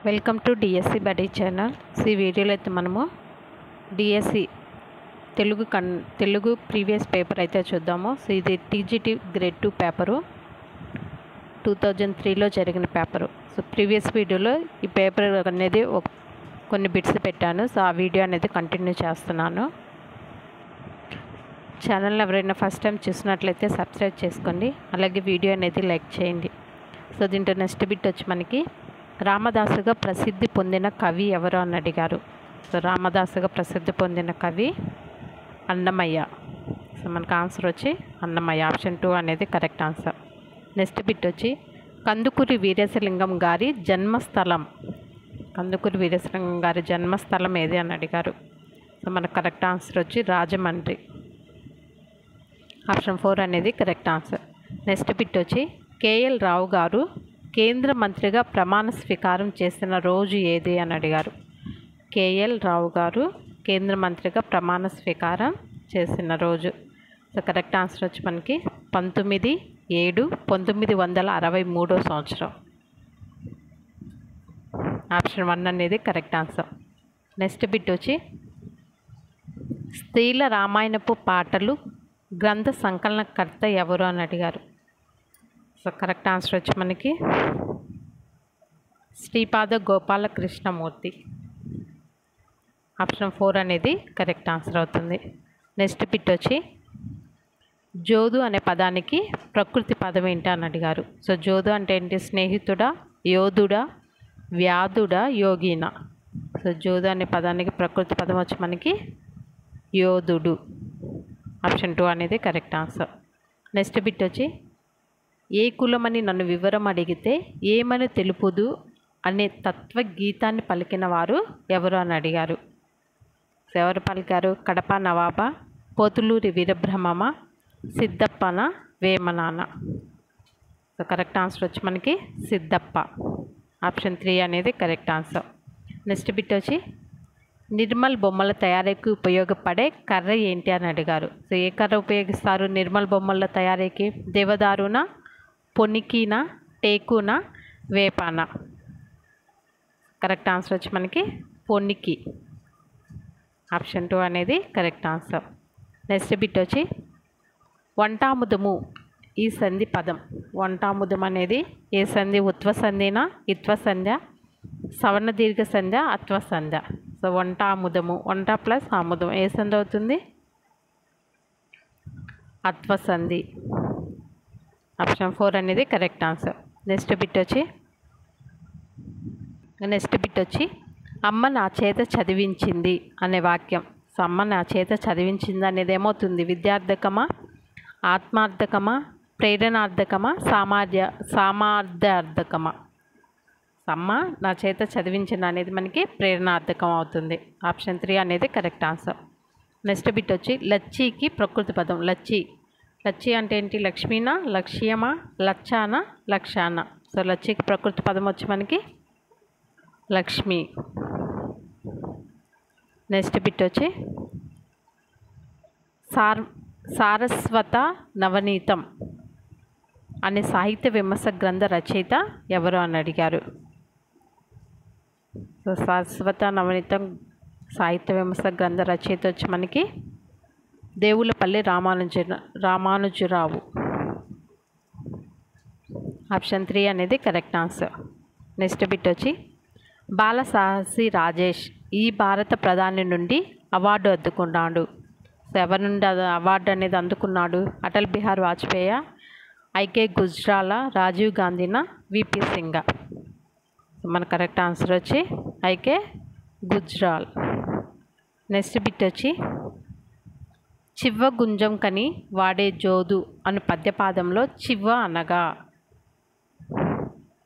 Welcome to DSC buddy channel. ఈ వీడియోలో అయితే మనము డిఎస్సి తెలుగు ప్రీవియస్ పేపర్ అయితే చూద్దాము. సో ఇది టీజీటీ గ్రేడ్ 2 పేపరు 2003లో జరిగిన పేపరు. సో ప్రీవియస్ వీడియోలో ఈ పేపర్ అనేది కొన్ని బిట్స్ పెట్టాను. సో ఆ వీడియో అనేది కంటిన్యూ చేస్తున్నాను. ఛానల్ ఎవరైనా ఫస్ట్ టైం చూసినట్లయితే సబ్స్క్రైబ్ చేసుకోండి, అలాగే వీడియో అనేది లైక్ చేయండి. సో దీంట్లో నెక్స్ట్ బిట్ వచ్చి మనకి రామదాసుగా ప్రసిద్ధి పొందిన కవి ఎవరు అని అడిగారు. సో రామదాసుగా ప్రసిద్ధి పొందిన కవి అన్నమయ్య. సో మనకు ఆన్సర్ వచ్చి అన్నమయ్య. ఆప్షన్ 2 అనేది కరెక్ట్ ఆన్సర్. నెక్స్ట్ బిట్ వచ్చి కందుకూరి వీరేశలింగం గారి జన్మస్థలం. కందుకూరి వీరేశలింగం గారి జన్మస్థలం ఏది అని అడిగారు. సో మనకు కరెక్ట్ ఆన్సర్ వచ్చి రాజమండ్రి. ఆప్షన్ 4 అనేది కరెక్ట్ ఆన్సర్. నెక్స్ట్ బిట్ వచ్చి కేఎల్ రావు గారు కేంద్ర మంత్రిగా ప్రమాణ స్వీకారం చేసిన రోజు ఏది అని అడిగారు. కేఎల్ రావు గారు కేంద్ర మంత్రిగా ప్రమాణ స్వీకారం చేసిన రోజు. సో కరెక్ట్ ఆన్సర్ వచ్చి మనకి 19/7/1963 సంవత్సరం. ఆప్షన్ 1 అనేది కరెక్ట్ ఆన్సర్. నెక్స్ట్ బిట్ వచ్చి స్త్రీల రామాయణపు పాటలు గ్రంథ సంకలనకర్త ఎవరు అని అడిగారు. సో కరెక్ట్ ఆన్సర్ వచ్చి మనకి శ్రీపాద గోపాలకృష్ణమూర్తి. ఆప్షన్ 4 అనేది కరెక్ట్ ఆన్సర్ అవుతుంది. నెక్స్ట్ బిట్ వచ్చి జోదు అనే పదానికి ప్రకృతి పదం ఏంటి అని అడిగారు. సో జోదు అంటే ఏంటి? స్నేహితుడా, యోధుడా, వ్యాధుడా, యోగినా. సో జోదు అనే పదానికి ప్రకృతి పదం వచ్చి మనకి యోధుడు. ఆప్షన్ 2 అనేది కరెక్ట్ ఆన్సర్. నెక్స్ట్ బిట్ వచ్చి ఏ కులమని నన్ను వివరం అడిగితే ఏమని తెలుపుదు అనే తత్వగీతాన్ని పలికిన వారు ఎవరు అని అడిగారు. ఎవరు పలికారు? కడప నవాబ, పోతులూరి వీరబ్రహ్మమ, సిద్ధప్పన, వేమనాన. సో కరెక్ట్ ఆన్సర్ వచ్చి మనకి సిద్ధప్ప. ఆప్షన్ 3 అనేది కరెక్ట్ ఆన్సర్. నెక్స్ట్ బిట్ వచ్చి నిర్మల్ బొమ్మల తయారీకి ఉపయోగపడే కర్ర ఏంటి అని అడిగారు. సో ఏ కర్ర ఉపయోగిస్తారు నిర్మల్ బొమ్మల తయారీకి? దేవదారున, పొనికిన, టేకున, వేపాన. కరెక్ట్ ఆన్సర్ వచ్చి మనకి పొనికి. ఆప్షన్ 2 అనేది కరెక్ట్ ఆన్సర్. నెక్స్ట్ బిట్ వచ్చి వంటాముదము ఈ సంధి పదం. వంటాముదం అనేది ఏ సంధి? ఉత్వ సంధినా, ఇత్వ సంధ్య, సవర్ణ దీర్ఘ సంధ్య, అత్వ సంధ్య. సో వంటాముదము, వంట ప్లస్ ఆముదం ఏ సంధి అవుతుంది? అత్వ సంధి. ఆప్షన్ 4 అనేది కరెక్ట్ ఆన్సర్. నెక్స్ట్ బిట్ వచ్చి అమ్మ నా చేత చదివించింది అనే వాక్యం. సో అమ్మ నా చేత చదివించింది అనేది ఏమవుతుంది? విద్యార్థకమా, ఆత్మార్థకమా, ప్రేరణార్థకమా, సామార్థార్థకమా? అమ్మ నా చేత చదివించింది అనేది మనకి ప్రేరణార్థకం అవుతుంది. ఆప్షన్ 3 అనేది కరెక్ట్ ఆన్సర్. నెక్స్ట్ బిట్ వచ్చి లచ్చికి ప్రకృతి పదం. లచ్చి అంటే ఏంటి? లక్ష్మీనా, లక్ష్యమా, లచ్చానా, లక్షాన. సో లచ్చికి ప్రకృతి పదం వచ్చి మనకి లక్ష్మి. నెక్స్ట్ బిట్ వచ్చి సారస్వత నవనీతం అనే సాహిత్య విమర్శ గ్రంథ రచయిత ఎవరు అని అడిగారు. సో సారస్వత నవనీతం సాహిత్య విమర్శ గ్రంథ రచయిత వచ్చి మనకి దేవులపల్లి రామానుజరావు. ఆప్షన్ 3 అనేది కరెక్ట్ ఆన్సర్. నెక్స్ట్ బిట్ వచ్చి బాలసాహసి రాజేష్ ఈ భారత ప్రధాని నుండి అవార్డు అందుకున్నాడు. సో ఎవరి నుండి అవార్డు అనేది అందుకున్నాడు? అటల్ బిహారీ వాజ్పేయి, ఐకే గుజ్రాల, రాజీవ్ గాంధీనా, విపి సింగ్. మన కరెక్ట్ ఆన్సర్ వచ్చి ఐకే గుజ్రాల్. నెక్స్ట్ బిట్ వచ్చి చివ్వ గుంజం కని వాడే జోదు అను పద్యపాదంలో చివ్వ అనగా.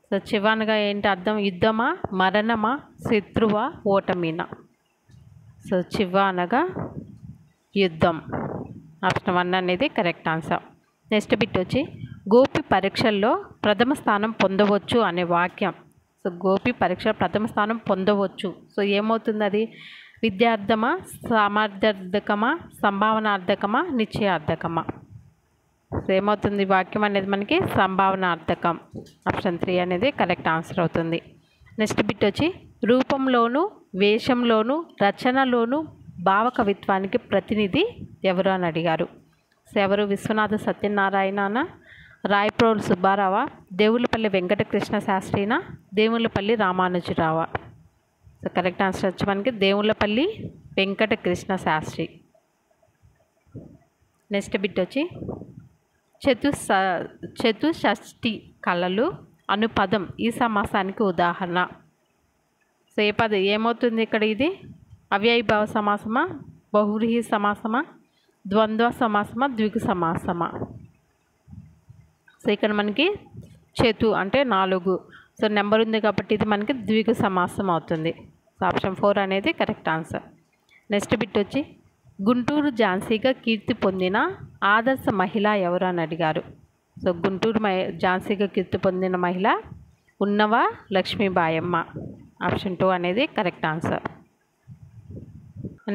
సో చివ్వ అనగా ఏంటి అర్థం? యుద్ధమా, మరణమా, శత్రువా, ఓటమినా? సో చివ్వ అనగా యుద్ధం. ఆప్షన్ 1 అనేది కరెక్ట్ ఆన్సర్. నెక్స్ట్ బిట్ వచ్చి గోపి పరీక్షల్లో ప్రథమ స్థానం పొందవచ్చు అనే వాక్యం. సో గోపి పరీక్ష ప్రథమ స్థానం పొందవచ్చు. సో ఏమవుతుంది అది? విద్యార్థమా, సామర్థ్యార్థకమా, సంభావనార్థకమా, నిశ్చయార్థకమా? సో ఏమవుతుంది వాక్యం అనేది మనకి సంభావనార్థకం. ఆప్షన్ 3 అనేది కరెక్ట్ ఆన్సర్ అవుతుంది. నెక్స్ట్ బిట్ వచ్చి రూపంలోను వేషంలోను రచనలోను భావకవిత్వానికి ప్రతినిధి ఎవరు అని అడిగారు. సో ఎవరు? విశ్వనాథ సత్యనారాయణ, రాయప్రోలు సుబ్బారావ, దేవులపల్లి వెంకటకృష్ణ శాస్త్రినా, దేవులపల్లి రామానుజరావా? సో కరెక్ట్ ఆన్సర్ వచ్చి మనకి దేవులపల్లి వెంకటకృష్ణ శాస్త్రి. నెక్స్ట్ బిట్ వచ్చి చతుషష్ఠి కళలు అను పదం ఈ సమాసానికి ఉదాహరణ. సో ఏ పదం ఏమవుతుంది ఇక్కడ? ఇది అవ్యయీభావ సమాసమా, బహువ్రీహి సమాసమా, ద్వంద్వ సమాసమా, ద్విగు సమాసమా? సో ఇక్కడ మనకి చతు అంటే 4, సో నెంబర్ ఉంది కాబట్టి ఇది మనకి ద్విగు సమాసం అవుతుంది. సో ఆప్షన్ 4 అనేది కరెక్ట్ ఆన్సర్. నెక్స్ట్ బిట్ వచ్చి గుంటూరు ఝాన్సీగా కీర్తి పొందిన ఆదర్శ మహిళ ఎవరు అని అడిగారు. సో గుంటూరు ఝాన్సీగా కీర్తి పొందిన మహిళ ఉన్నవ లక్ష్మీబాయమ్మ. ఆప్షన్ 2 అనేది కరెక్ట్ ఆన్సర్.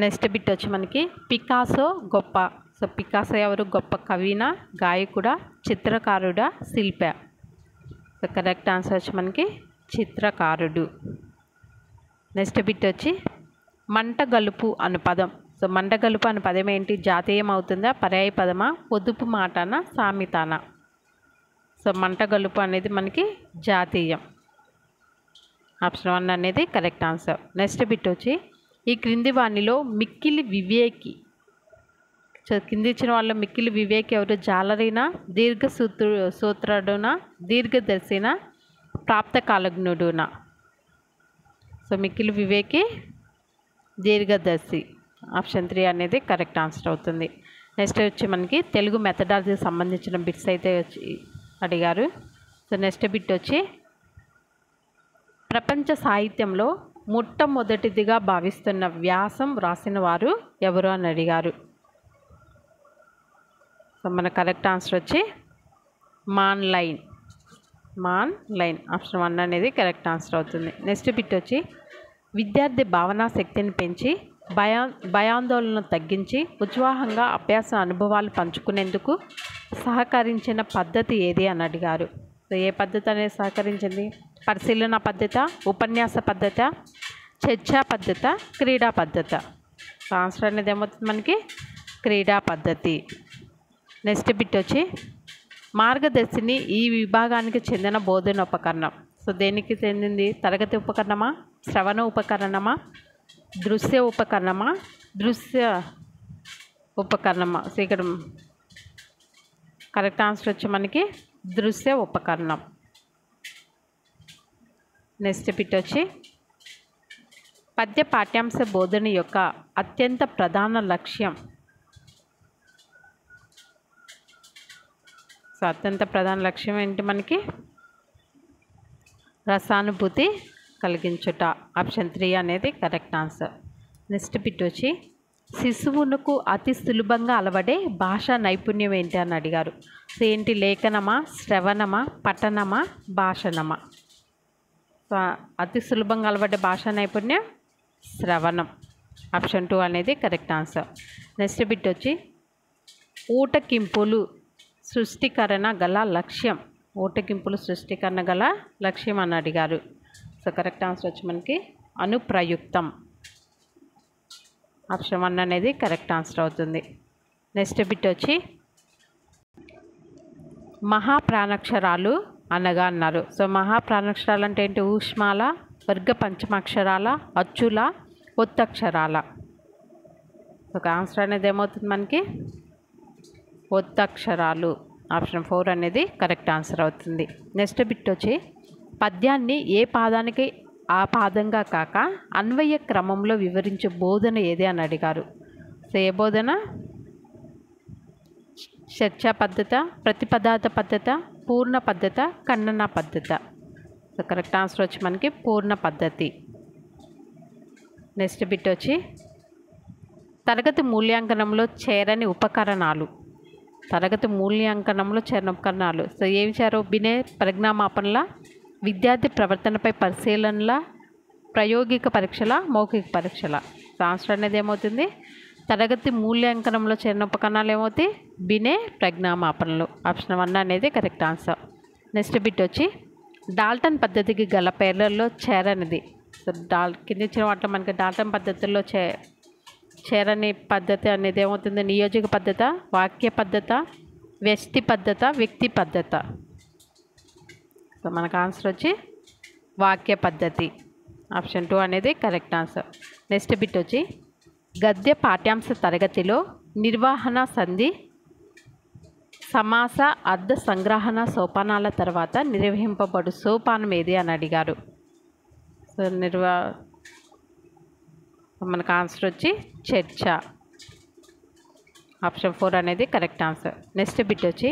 నెక్స్ట్ బిట్ వచ్చి మనకి పికాసో గొప్ప. సో పికాసో ఎవరు? గొప్ప కవినా, గాయకుడా, చిత్రకారుడా, శిల్ప? సో కరెక్ట్ ఆన్సర్ వచ్చి మనకి చిత్రకారుడు. నెక్స్ట్ బిట్ వచ్చి మంటగలుపు అను పదం. సో మంటగలుపు అనే పదం ఏంటి? జాతీయం అవుతుందా, పర్యాయ పదమా, పొదుపు మాటనా, సామెతానా? సో మంటగలుపు అనేది మనకి జాతీయం. ఆప్షన్ 1 అనేది కరెక్ట్ ఆన్సర్. నెక్స్ట్ బిట్ వచ్చి ఈ క్రింది వాణిలో మిక్కిలి వివేకి. సో కింది ఇచ్చిన వాళ్ళు మిక్కిలి వివేకి ఎవరు? జాలరీనా, సూత్రుడునా, దీర్ఘదర్శినా, ప్రాప్తకాలజ్ఞుడునా? సో మిక్కిలి వివేకి దీర్ఘదర్శి. ఆప్షన్ 3 అనేది కరెక్ట్ ఆన్సర్ అవుతుంది. నెక్స్ట్ వచ్చి మనకి తెలుగు మెథడాలజీకి సంబంధించిన బిట్స్ అయితే వచ్చి అడిగారు. సో నెక్స్ట్ బిట్ వచ్చి ప్రపంచ సాహిత్యంలో మొట్టమొదటిదిగా భావిస్తున్న వ్యాసం రాసిన వారు ఎవరు అని అడిగారు. సో మన కరెక్ట్ ఆన్సర్ వచ్చి మాన్ లైన్. ఆప్షన్ 1 అనేది కరెక్ట్ ఆన్సర్ అవుతుంది. నెక్స్ట్ బిట్ వచ్చి విద్యార్థి భావనా శక్తిని పెంచి భయాందోళనను తగ్గించి ఉత్సాహంగా అభ్యాస అనుభవాలు పంచుకునేందుకు సహకరించిన పద్ధతి ఏది అని అడిగారు. సో ఏ పద్ధతి అనేది సహకరించింది? పరిశీలన పద్ధత, ఉపన్యాస పద్ధత, చర్చా పద్ధత, క్రీడా పద్ధత? సో ఆన్సర్ అనేది ఏమవుతుంది మనకి? క్రీడా పద్ధతి. నెక్స్ట్ బిట్ వచ్చి మార్గదర్శిని ఈ విభాగానికి చెందిన బోధన ఉపకరణం. సో దేనికి చెందింది? తరగతి ఉపకరణమా, శ్రవణ ఉపకరణమా, దృశ్య ఉపకరణమా, సో ఇక్కడ కరెక్ట్ ఆన్సర్ వచ్చి మనకి దృశ్య ఉపకరణం. నెక్స్ట్ బిట్ వచ్చి పద్య పాఠ్యాంశ బోధన యొక్క అత్యంత ప్రధాన లక్ష్యం. సో అత్యంత ప్రధాన లక్ష్యం ఏంటి మనకి? రసానుభూతి కలిగించుట. ఆప్షన్ 3 అనేది కరెక్ట్ ఆన్సర్. నెక్స్ట్ బిట్ వచ్చి శిశువునకు అతి సులభంగా అలవడే భాషా నైపుణ్యం ఏంటి అని అడిగారు. సో ఏంటి? లేఖనమా, శ్రవణమా, పఠనమా, భాషణమా? సో అతి సులభంగా అలవడే భాషా నైపుణ్యం శ్రవణం. ఆప్షన్ 2 అనేది కరెక్ట్ ఆన్సర్. నెక్స్ట్ బిట్ వచ్చి ఊటకింపులు సృష్టికరణ గల లక్ష్యం. ఊటకింపులు సృష్టికరణ గల లక్ష్యం అని అడిగారు. సో కరెక్ట్ ఆన్సర్ వచ్చి మనకి అనుప్రయుక్తం. ఆప్షన్ 1 అనేది కరెక్ట్ ఆన్సర్ అవుతుంది. నెక్స్ట్ బిట్ వచ్చి మహాప్రాణాక్షరాలు అనగా అన్నారు. సో మహాప్రాణాక్షరాలు అంటే ఏంటి? ఊష్మాల, వర్గ పంచమాక్షరాల, అచ్చుల, ఒత్తక్షరాల? ఒక ఆన్సర్ అనేది ఏమవుతుంది మనకి? ఒత్తక్షరాలు. ఆప్షన్ 4 అనేది కరెక్ట్ ఆన్సర్ అవుతుంది. నెక్స్ట్ బిట్ వచ్చి పద్యాన్ని ఏ పాదానికి ఆ పాదంగా కాక అన్వయ క్రమంలో వివరించే బోధన ఏది అని అడిగారు. సో ఏ బోధన? చర్చా పద్ధత, ప్రతిపదార్థ పద్ధత, పూర్ణ పద్ధత, ఖండన పద్ధత? సో కరెక్ట్ ఆన్సర్ వచ్చి మనకి పూర్ణ పద్ధతి. నెక్స్ట్ బిట్ వచ్చి తరగతి మూల్యాంకనంలో చేరని ఉపకరణాలు. తరగతి మూల్యాంకనంలో చేరిన ఉపకరణాలు. సో ఏమి చేరారు? బినే ప్రజ్ఞామాపనల, విద్యార్థి ప్రవర్తనపై పరిశీలనల, ప్రాయోగిక పరీక్షల, మౌఖిక పరీక్షల? సో ఆన్సర్ అనేది ఏమవుతుంది? తరగతి మూల్యాంకనంలో చేరిన ఉపకరణాలు ఏమవుతాయి? బినే ప్రజ్ఞామాపనలు. ఆప్షన్ 1 అనేది కరెక్ట్ ఆన్సర్. నెక్స్ట్ బిట్ వచ్చి డాల్టన్ పద్ధతికి గల పేర్లలో చేరనిది. సో కింద ఇచ్చిన వాటిలో మనకి డాల్టన్ పద్ధతుల్లో చేరని పద్ధతి అనేది ఏమవుతుంది? నియోజక పద్ధత, వాక్య పద్ధత, వ్యష్టి పద్ధత, వ్యక్తి పద్ధత. సో మనకు ఆన్సర్ వచ్చి వాక్య పద్ధతి. ఆప్షన్ 2 అనేది కరెక్ట్ ఆన్సర్. నెక్స్ట్ బిట్ వచ్చి గద్య పాఠ్యాంశ తరగతిలో నిర్వహణ, సంధి, సమాస, అర్థ సంగ్రహణ సోపానాల తర్వాత నిర్వహింపబడు సోపానం ఏది అని అడిగారు. సో మనకు ఆన్సర్ వచ్చి చర్చ. ఆప్షన్ 4 అనేది కరెక్ట్ ఆన్సర్. నెక్స్ట్ బిట్ వచ్చి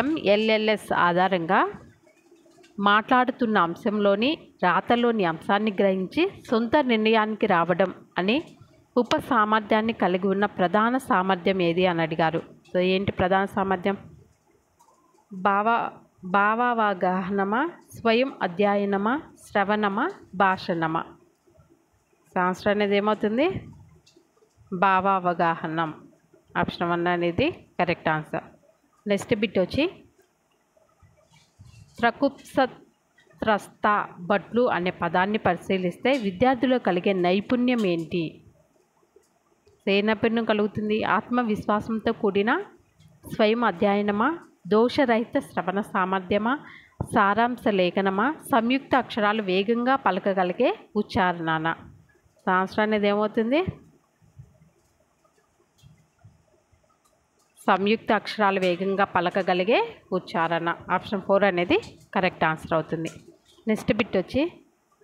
MLLS ఆధారంగా మాట్లాడుతున్న అంశంలోని రాతలోని అంశాన్ని గ్రహించి సొంత నిర్ణయానికి రావడం అనే ఉప సామర్థ్యాన్ని కలిగి ఉన్న ప్రధాన సామర్థ్యం ఏది అని అడిగారు. సో ఏంటి ప్రధాన సామర్థ్యం? భావావగాహనమా, స్వయం అధ్యయనమా, శ్రవణమా, భాషణమా? ఆన్సర్ అనేది ఏమవుతుంది? భావావగాహనం. ఆప్షన్ 1 అనేది కరెక్ట్ ఆన్సర్. నెక్స్ట్ బిట్ వచ్చి త్రకుప్సత్రస్త బట్లు అనే పదాన్ని పరిశీలిస్తే విద్యార్థుల్లో కలిగే నైపుణ్యం ఏంటి? ఏ నైపుణ్యం కలుగుతుంది? ఆత్మవిశ్వాసంతో కూడిన స్వయం అధ్యయనమా, దోషరహిత శ్రవణ సామర్థ్యమా, సారాంశ లేఖనమా, సంయుక్త అక్షరాలు వేగంగా పలకగలిగే ఉచ్చారణనా? ఆన్సర్ అనేది ఏమవుతుంది? సంయుక్త అక్షరాలు వేగంగా పలకగలిగే ఉచ్చారణ. ఆప్షన్ 4 అనేది కరెక్ట్ ఆన్సర్ అవుతుంది. నెక్స్ట్ బిట్ వచ్చి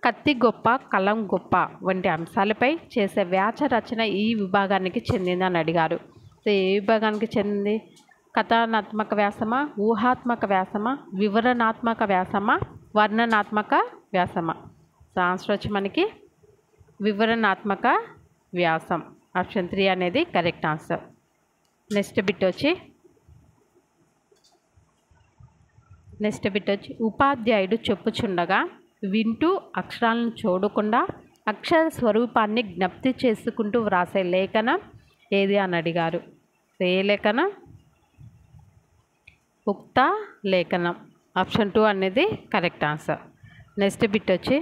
కత్తి గొప్ప, కలం గొప్ప వంటి అంశాలపై చేసే వ్యాస రచన ఈ విభాగానికి చెందిందని అడిగారు. సో ఏ విభాగానికి చెందింది? కథనాత్మక వ్యాసమా, ఊహాత్మక వ్యాసమా, వివరణాత్మక వ్యాసమా, వర్ణనాత్మక వ్యాసమా? సో ఆన్సర్ వచ్చి మనకి వివరణాత్మక వ్యాసం. ఆప్షన్ 3 అనేది కరెక్ట్ ఆన్సర్. నెక్స్ట్ బిట్ వచ్చి ఉపాధ్యాయుడు చెప్పుచుండగా వింటూ అక్షరాలను చూడకుండా అక్షర స్వరూపాన్ని జ్ఞప్తి చేసుకుంటూ వ్రాసే లేఖనం ఏది అని అడిగారు. ఏ లేఖనం? ఉక్త లేఖనం. ఆప్షన్ 2 అనేది కరెక్ట్ ఆన్సర్. నెక్స్ట్ బిట్ వచ్చి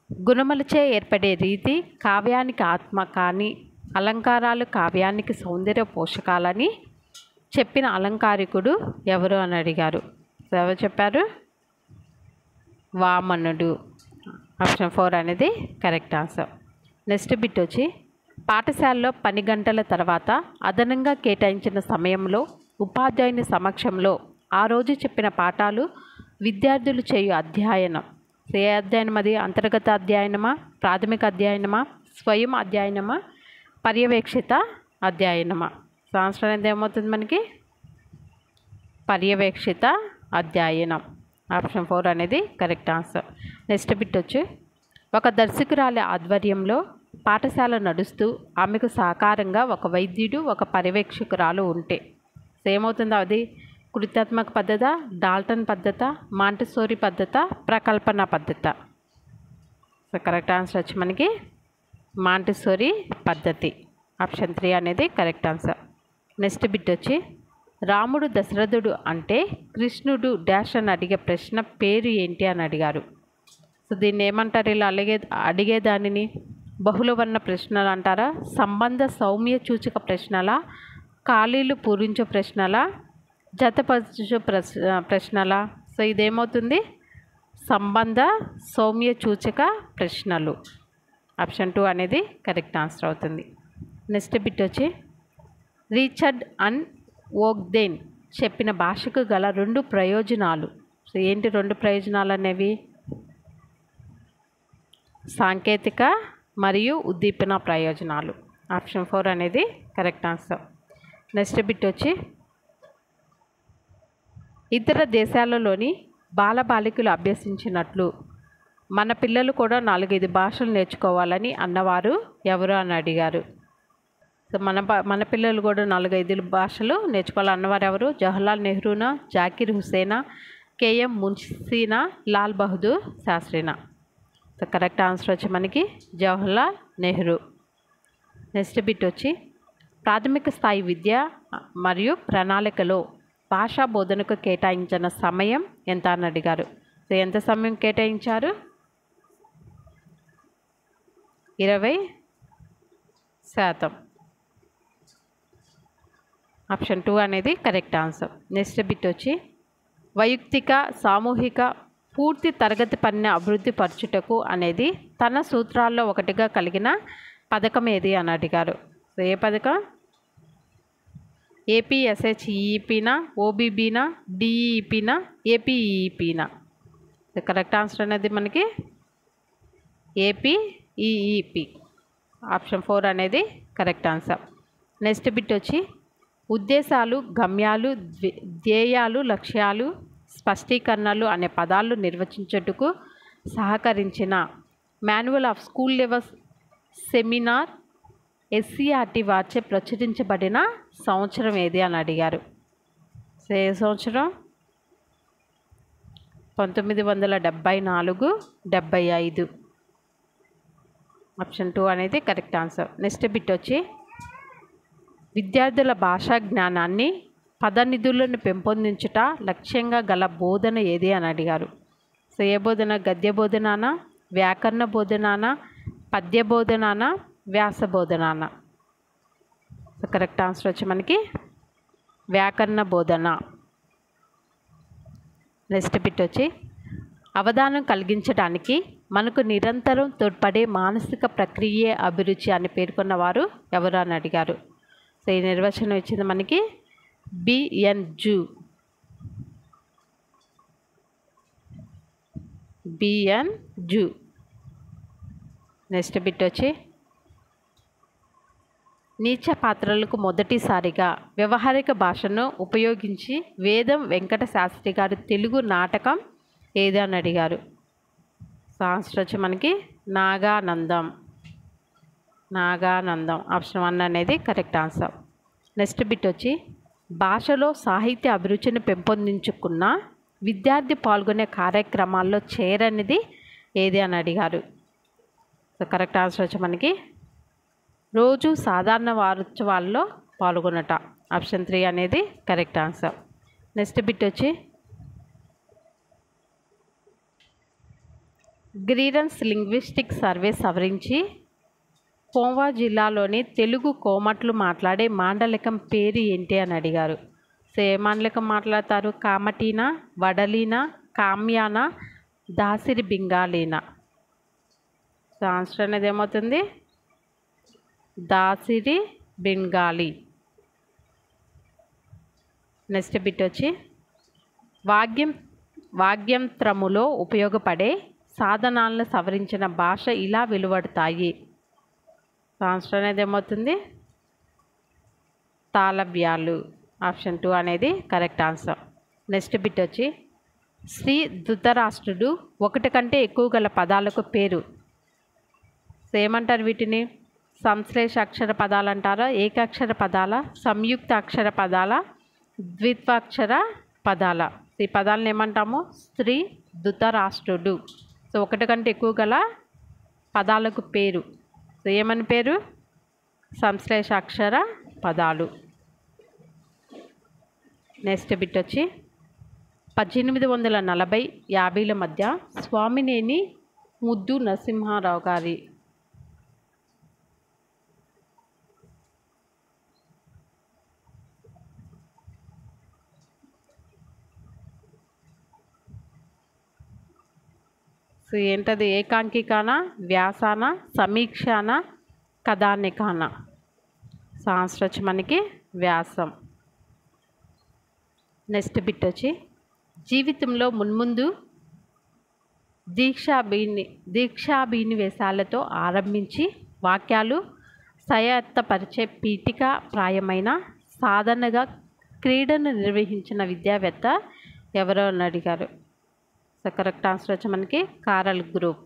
గుణములచే ఏర్పడే రీతి కావ్యానికి ఆత్మ కానీ అలంకారాలు కావ్యానికి సౌందర్య పోషకాలని చెప్పిన అలంకారికుడు ఎవరు అని అడిగారు. ఎవరు చెప్పారు? వామనుడు. ఆప్షన్ 4 అనేది కరెక్ట్ ఆన్సర్. నెక్స్ట్ బిట్ వచ్చి పాఠశాలలో పని గంటల తర్వాత అదనంగా కేటాయించిన సమయంలో ఉపాధ్యాయుని సమక్షంలో ఆ రోజు చెప్పిన పాఠాలు విద్యార్థులు చేయు అధ్యయనం. ఏ అధ్యయనం అది? అంతర్గత అధ్యయనమా, ప్రాథమిక అధ్యయనమా, స్వయం అధ్యయనమా, పర్యవేక్షిత అధ్యయనమా? ఆన్సర్ అనేది ఏమవుతుంది మనకి? పర్యవేక్షిత అధ్యయనం. ఆప్షన్ 4 అనేది కరెక్ట్ ఆన్సర్. నెక్స్ట్ బిట్ వచ్చి ఒక దర్శకురాలి ఆధ్వర్యంలో పాఠశాల నడుస్తూ ఆమెకు సహకారంగా ఒక వైద్యుడు, ఒక పర్యవేక్షకురాలు ఉంటే ఏమవుతుందో అది కృత్యాత్మక పద్ధత, డాల్టన్ పద్ధత, మాంటిసోరీ పద్ధత, ప్రకల్పన పద్ధత? సో కరెక్ట్ ఆన్సర్ వచ్చి మనకి మాంటిసోరీ పద్ధతి. ఆప్షన్ 3 అనేది కరెక్ట్ ఆన్సర్. నెక్స్ట్ బిట్ వచ్చి రాముడు దశరథుడు అంటే కృష్ణుడు డాష్ అని అడిగే ప్రశ్న పేరు ఏంటి అని అడిగారు. సో దీన్ని ఏమంటారు? ఇలా అడిగేదానిని బహుళవర్ణ ప్రశ్నలు అంటారా, సంబంధ సౌమ్య సూచక ప్రశ్నల, ఖాళీలు పూరించే ప్రశ్నల, జతపరచు ప్రశ్నల? సో ఇదేమవుతుంది? సంబంధ సౌమ్య సూచక ప్రశ్నలు. ఆప్షన్ 2 అనేది కరెక్ట్ ఆన్సర్ అవుతుంది. నెక్స్ట్ బిట్ వచ్చి రిచర్డ్ అండ్ ఓగ్దెన్ చెప్పిన భాషకు గల 2 ప్రయోజనాలు. సో ఏంటి 2 ప్రయోజనాలు అనేవి? సాంకేతిక మరియు ఉద్దీపన ప్రయోజనాలు. ఆప్షన్ 4 అనేది కరెక్ట్ ఆన్సర్. నెక్స్ట్ బిట్ వచ్చి ఇతర దేశాలలోని బాలబాలికలు అభ్యసించినట్లు మన పిల్లలు కూడా 4-5 భాషలు నేర్చుకోవాలని అన్నవారు ఎవరు అని అడిగారు. సో మన పిల్లలు కూడా 4-5 భాషలు నేర్చుకోవాలన్నవారు ఎవరు? జవహర్లాల్ నెహ్రూనా, జాకిర్ హుసేనా, KM మున్షీనా, లాల్ బహదూర్ శాస్త్రినా? సో కరెక్ట్ ఆన్సర్ వచ్చి మనకి జవహర్లాల్ నెహ్రూ. నెక్స్ట్ బిట్ వచ్చి ప్రాథమిక స్థాయి విద్య మరియు ప్రణాళికలో భాషా బోధనకు కేటాయించిన సమయం ఎంత అని అడిగారు. సో ఎంత సమయం కేటాయించారు? 20%. ఆప్షన్ 2 అనేది కరెక్ట్ ఆన్సర్. నెక్స్ట్ బిట్ వచ్చి వైయక్తిక సామూహిక పూర్తి తరగతి పనిని అభివృద్ధి పరచుటకు అనేది తన సూత్రాల్లో ఒకటిగా కలిగిన పథకం ఏది అని అడిగారు. సో ఏ పథకం? ఏపీఎస్హెచ్ఈఈపీనా, ఓబీబీనా, డిఈఈపీనా, ఏపీఈఈపీనా? సో కరెక్ట్ ఆన్సర్ అనేది మనకి ఏపీఈఈపీ. ఆప్షన్ 4 అనేది కరెక్ట్ ఆన్సర్. నెక్స్ట్ బిట్ వచ్చి ఉద్దేశాలు, గమ్యాలు, ధ్యేయాలు, లక్ష్యాలు, స్పష్టీకరణలు అనే పదాలు నిర్వచించుటకు సహకరించిన manual of school level seminar SCERT వారిచే ప్రచురించబడిన సంవత్సరం ఏది అని అడిగారు. సో ఏ సంవత్సరం? 1974-75. ఆప్షన్ 2 అనేది కరెక్ట్ ఆన్సర్. నెక్స్ట్ బిట్ వచ్చి విద్యార్థుల భాషా జ్ఞానాన్ని పదనిధులను పెంపొందించుట లక్ష్యంగా గల బోధన ఏది అని అడిగారు. సో ఏ బోధన? గద్య బోధనానా, వ్యాకరణ బోధనానా, పద్య బోధనానా, వ్యాస బోధనానా? సో కరెక్ట్ ఆన్సర్ వచ్చి మనకి వ్యాకరణ బోధన. నెక్స్ట్ బిట్ వచ్చి అవధానం కలిగించడానికి మనకు నిరంతరం తోడ్పడే మానసిక ప్రక్రియే అభిరుచి అని పేర్కొన్నవారు ఎవరు అని అడిగారు. సో ఈ నిర్వచనం ఇచ్చింది మనకి బిఎన్ జూ. బిఎన్ జూ. నెక్స్ట్ బిట్ వచ్చి నీచ పాత్రలకు మొదటిసారిగా వ్యవహారిక భాషను ఉపయోగించి వేదం వెంకట శాస్త్రి గారి తెలుగు నాటకం ఏది అని అడిగారు. సో ఆన్సర్ వచ్చి మనకి నాగానందం. నాగానందం. ఆప్షన్ 1 అనేది కరెక్ట్ ఆన్సర్. నెక్స్ట్ బిట్ వచ్చి భాషలో సాహిత్య అభిరుచిని పెంపొందించుకున్న విద్యార్థి పాల్గొనే కార్యక్రమాల్లో చేరనిది ఏది అని అడిగారు. సో కరెక్ట్ ఆన్సర్ వచ్చి మనకి రోజు సాధారణ వారోత్సవాల్లో పాల్గొనట. ఆప్షన్ 3 అనేది కరెక్ట్ ఆన్సర్. నెక్స్ట్ బిట్ వచ్చి గ్రీడెన్స్ లింగ్విస్టిక్ సర్వే సవరించి కోవా జిల్లాలోని తెలుగు కోమట్లు మాట్లాడే మాండలికం పేరు ఏంటి అని అడిగారు. సో ఏ మాండలికం మాట్లాడతారు? కామటీనా, వడలీనా, కామ్యానా, దాసిరి బెంగాలీనా? సో ఆన్సర్ అనేది ఏమవుతుంది? దాసిరి బెంగాలీ. నెక్స్ట్ బిట్ వచ్చి వాగ్యంత్రములో ఉపయోగపడే సాధనాలను సవరించిన భాష ఇలా వెలువడతాయి. ఆన్సర్ అనేది ఏమవుతుంది? తాళవ్యాలు. ఆప్షన్ 2 అనేది కరెక్ట్ ఆన్సర్. నెక్స్ట్ బిట్ వచ్చి శ్రీ ధృతరాష్ట్రుడు ఒకటి కంటే ఎక్కువ గల పదాలకు పేరు. ఏమంటారు వీటిని? సంశ్లేష అక్షర పదాలు అంటారా, ఏకాక్షర పదాల, సంయుక్త అక్షర పదాల, ద్విత్వాక్షర పదాల? ఈ పదాలను ఏమంటాము? శ్రీ ధృతరాష్ట్రుడు. సో ఒకటి కంటే ఎక్కువ గల పదాలకు పేరు. సో ఏమని పేరు? సంశ్లేష అక్షర పదాలు. నెక్స్ట్ బిట్ వచ్చి 1840-50ల మధ్య స్వామినేని ముద్దు నరసింహారావు గారి సో ఏంటది? ఏకాంకికాన, వ్యాసాన, సమీక్షాన, కథానికాన? సో ఆన్సర్ వచ్చి మనకి వ్యాసం. నెక్స్ట్ బిట్ వచ్చి జీవితంలో మున్ముందు దీక్షాభినివేశాలతో ఆరంభించి వాక్యాలు సయత్తపరిచే పీఠిక ప్రాయమైన సాధనగా క్రీడను నిర్వహించిన విద్యావేత్త ఎవరో అని అడిగారు. సో కరెక్ట్ ఆన్సర్ వచ్చి మనకి కారల్ గ్రూప్.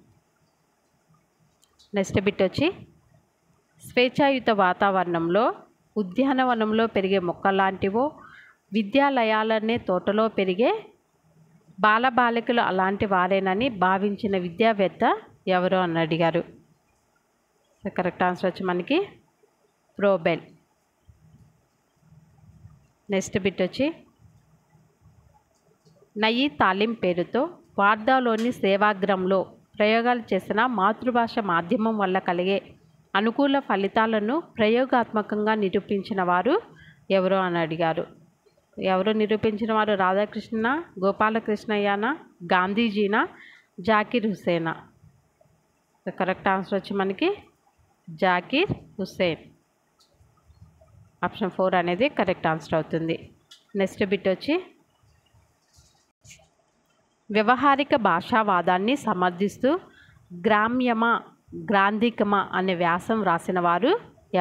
నెక్స్ట్ బిట్ వచ్చి స్వేచ్ఛాయుత వాతావరణంలో ఉద్యానవనంలో పెరిగే మొక్కలాంటివో విద్యాలయాలనే తోటలో పెరిగే బాలబాలికలు అలాంటి వారేనని భావించిన విద్యావేత్త ఎవరో అని అడిగారు. సో కరెక్ట్ ఆన్సర్ వచ్చి మనకి ప్రోబెల్. నెక్స్ట్ బిట్ వచ్చి నయీ తాలిం పేరుతో వార్ధాలోని సేవాగ్రంలో ప్రయోగాలు చేసిన మాతృభాష మాధ్యమం వల్ల కలిగే అనుకూల ఫలితాలను ప్రయోగాత్మకంగా నిరూపించిన వారు ఎవరు అని అడిగారు. ఎవరు నిరూపించిన వారు? రాధాకృష్ణ, గోపాలకృష్ణయ్యనా, గాంధీజీనా, జాకిర్ హుస్సేనా? కరెక్ట్ ఆన్సర్ వచ్చి మనకి జాకిర్ హుస్సేన్. ఆప్షన్ 4 అనేది కరెక్ట్ ఆన్సర్ అవుతుంది. నెక్స్ట్ బిట్ వచ్చి వ్యవహారిక భాషావాదాన్ని సమర్థిస్తూ గ్రామ్యమా గ్రాంధికమా అనే వ్యాసం రాసిన వారు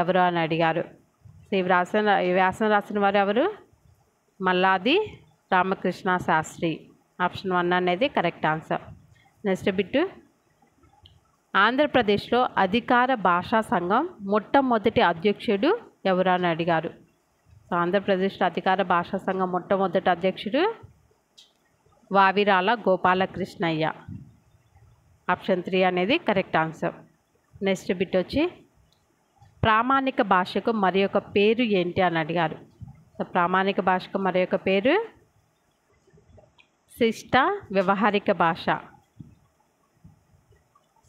ఎవరు అని అడిగారు. ఈ వ్యాసం రాసిన వారు ఎవరు? మల్లాది రామకృష్ణ శాస్త్రి. ఆప్షన్ 1 అనేది కరెక్ట్ ఆన్సర్. నెక్స్ట్ బిట్టు ఆంధ్రప్రదేశ్లో అధికార భాషా సంఘం మొట్టమొదటి అధ్యక్షుడు ఎవరు అని అడిగారు. సో ఆంధ్రప్రదేశ్లో అధికార భాషా సంఘం మొట్టమొదటి అధ్యక్షుడు వావిరాల గోపాలకృష్ణయ్య. ఆప్షన్ 3 అనేది కరెక్ట్ ఆన్సర్. నెక్స్ట్ బిట్ వచ్చి ప్రామాణిక భాషకు మరి ఒక పేరు ఏంటి అని అడిగారు. సో ప్రామాణిక భాషకు మరి ఒక పేరు శిష్ట వ్యవహారిక భాష.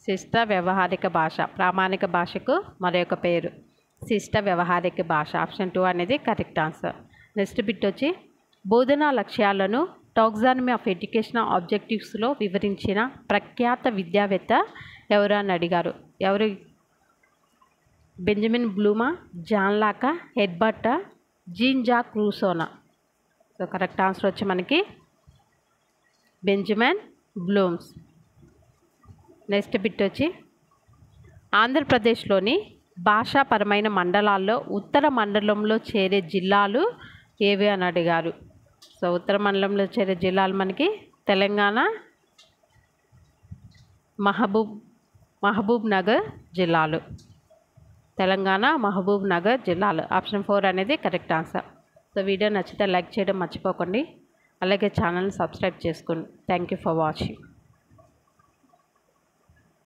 శిష్ట వ్యవహారిక భాష. ప్రామాణిక భాషకు మరొక పేరు శిష్ట వ్యవహారిక భాష. ఆప్షన్ 2 అనేది కరెక్ట్ ఆన్సర్. నెక్స్ట్ బిట్ వచ్చి బోధనా లక్ష్యాలను టాక్సానమీ ఆఫ్ ఎడ్యుకేషనల్ ఆబ్జెక్టివ్స్లో వివరించిన ప్రఖ్యాత విద్యావేత్త ఎవరు అని అడిగారు. ఎవరు? బెంజమిన్ బ్లూమా, జాన్ లాకా, హెర్బర్టా, జీన్ జాక్ రూసోనా? సో కరెక్ట్ ఆన్సర్ వచ్చి మనకి బెంజమిన్ బ్లూమ్స్. నెక్స్ట్ బిట్ వచ్చి ఆంధ్రప్రదేశ్లోని భాషాపరమైన మండలాల్లో ఉత్తర మండలంలో చేరే జిల్లాలు ఏవి అని అడిగారు. సో ఉత్తర మండలంలో చేరే జిల్లాలు మనకి తెలంగాణ మహబూబ్ నగర్ జిల్లాలు. తెలంగాణ మహబూబ్ నగర్ జిల్లాలు. ఆప్షన్ 4 అనేది కరెక్ట్ ఆన్సర్. సో వీడియో నచ్చితే లైక్ చేయడం మర్చిపోకండి. అలాగే ఛానల్ని సబ్స్క్రైబ్ చేసుకోండి. Thank you for watching.